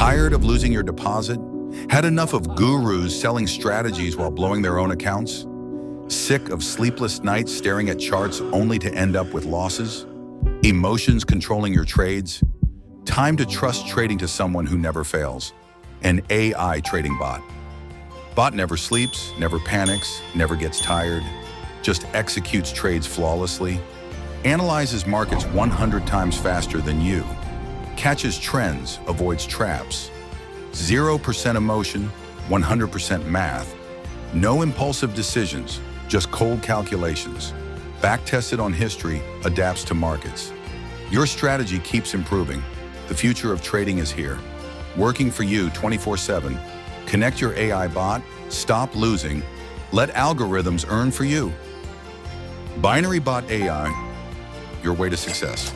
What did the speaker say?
Tired of losing your deposit? Had enough of gurus selling strategies while blowing their own accounts? Sick of sleepless nights staring at charts only to end up with losses? Emotions controlling your trades? Time to trust trading to someone who never fails. An AI trading bot. Bot never sleeps, never panics, never gets tired, just executes trades flawlessly, analyzes markets 100 times faster than you, catches trends, avoids traps. 0% emotion, 100% math. No impulsive decisions, just cold calculations. Back-tested on history, adapts to markets. Your strategy keeps improving. The future of trading is here. Working for you 24/7. Connect your AI bot, stop losing, let algorithms earn for you. Binary Bot AI, your way to success.